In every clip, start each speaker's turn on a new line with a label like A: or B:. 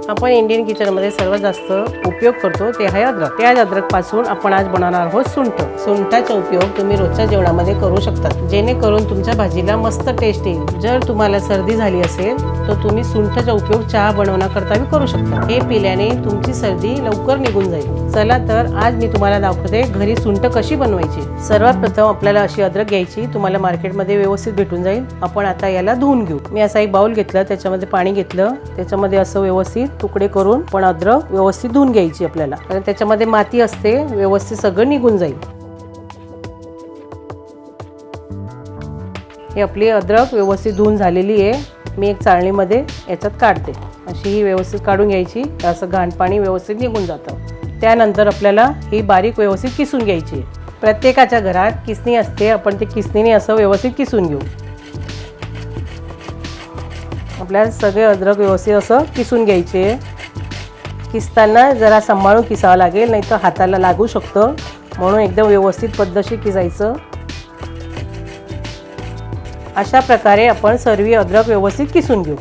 A: आपण इंडियन किचनमध्ये सर्वात जास्त उपयोग करतो ते आहे अद्रक। त्या अद्रकपासून आपण आज बनवणार आहोत सुंठ। सुंठाचा उपयोग तुम्ही रोजच्या जेवणामध्ये करू शकता, जेणेकरून तुमच्या भाजीला मस्त टेस्ट येईल। जर तुम्हाला सर्दी झाली असेल तर तुम्ही सुंठाचा उपयोग चहा बनवण्याकरता भी करू शकता। हे पिल्याने तुमची सर्दी लवकर निघून जाईल। चला तर आज मी तुम्हाला दाखवते घरी सुंठ कशी बनवायची। सर्वात प्रथम आपल्याला अशी अद्रक घ्यायची, तुम्हाला मार्केटमध्ये व्यवस्थित भेटून जाईल। आपण आता याला धुवून घेऊ। मी असा एक बाउल घेतला, त्याच्यामध्ये पाणी घेतलं, त्याच्यामध्ये असं व्यवस्थित तुकडे करून पण अद्रक व्यवस्थित धुवून घ्यायची आपल्याला, कारण त्याच्यामध्ये माती असते, व्यवस्थित सगळं निघून जाईल। ही आपली अद्रक व्यवस्थित धुवून झालेली आहे। मी एक चाळणीमध्ये याच्यात काढते, अशी ही व्यवस्थित काढून घ्यायची, असं घाण पाणी व्यवस्थित निघून जातं। त्यानंतर आपल्याला ही बारीक व्यवस्थित किसून घ्यायची। प्रत्येकाच्या घरात किसणी असते, आपण ते किसणीने असं व्यवस्थित किसून घेऊ। आपल्याला सगळे अद्रक व्यवस्थित असं किसून घ्यायचे। किसताना जरा सांभाळून किसावं लागेल, नाही तर हाताला लागू शकतं, म्हणून एकदम व्यवस्थित पद्धतशीर किसायचं। अशा प्रकारे आपण सर्व अद्रक व्यवस्थित किसून घेऊ।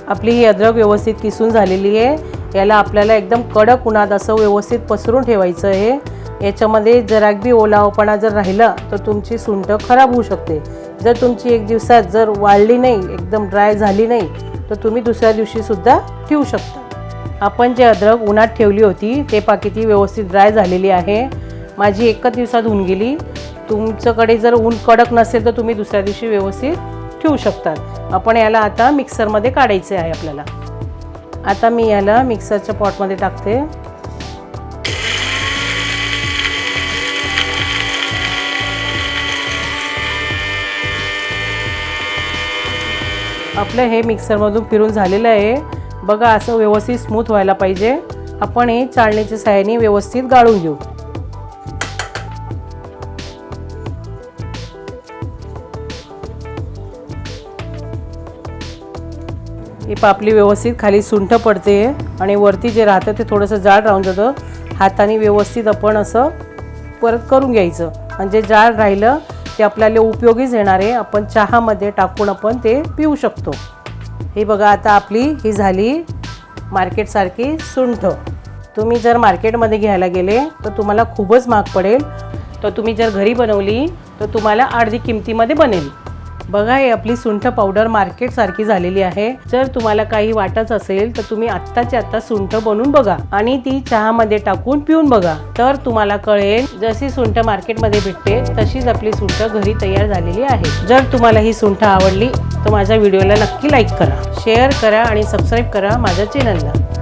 A: आपली ही अद्रक व्यवस्थित किसून झालेली आहे। याला आपल्याला एकदम कडक उन्हात असं व्यवस्थित पसरून ठेवायचं आहे। याच्यामध्ये जरा बी ओलावपणा जर राहिला तर तुमची सुंठ खराब होऊ शकते। जर तुमची एक दिवसात जर वाळली नाही, एकदम ड्राय झाली नाही, तर तुम्ही दुसऱ्या दिवशी सुद्धा ठेवू शकता। आपण जे अद्रक उन्हात ठेवली होती ते किती व्यवस्थित ड्राय झालेली आहे। माझी एकच दिवसात होऊन गेली। तुमच्याकडे जर ऊन कडक नसेल तर तुम्ही दुसऱ्या दिवशी व्यवस्थित ठेवू शकतात। आपण याला आता मिक्सरमध्ये काढायचे आहे आपल्याला। आता मी याला मिक्सरच्या पॉटमध्ये टाकते। आपलं हे मिक्सरमधून फिरून झालेलं आहे बघा, असं व्यवस्थित स्मूथ व्हायला पाहिजे। आपण हे चाळणीच्या सहाय्याने व्यवस्थित गाळून घेऊ। ही पापली व्यवस्थित खाली सुंठ पडते आणि वरती जे राहतं ते थोडंसं जाड राहून जातं। हाताने व्यवस्थित आपण असं परत करून घ्यायचं, म्हणजे जाड राहिलं ते आपल्याला उपयोगीच येणार आहे। आपण चहामध्ये टाकून आपण ते पिऊ शकतो। हे बघा, आता आपली ही झाली मार्केटसारखी सुंठ। तुम्ही जर मार्केटमध्ये घ्यायला गेले तर तुम्हाला खूपच महाग पडेल, तर तुम्ही जर घरी बनवली तर तुम्हाला अर्धी किमतीमध्ये बनेल। बघा, हे आपली सुंठ पावडर मार्केटसारखी झालेली आहे। जर तुम्हाला काही वाटत असेल तर तुम्ही आत्ताच्या आत्ता सुंठ बनवून बघा आणि ती चहामध्ये टाकून पिऊन बघा, तर तुम्हाला कळेल जशी सुंठ मार्केटमध्ये भेटते तशीच आपली सुंठ घरी तयार झालेली आहे। जर तुम्हाला ही सुंठ आवडली तर माझ्या व्हिडिओला नक्की लाईक करा, शेअर करा आणि सबस्क्राईब करा माझ्या चॅनलला।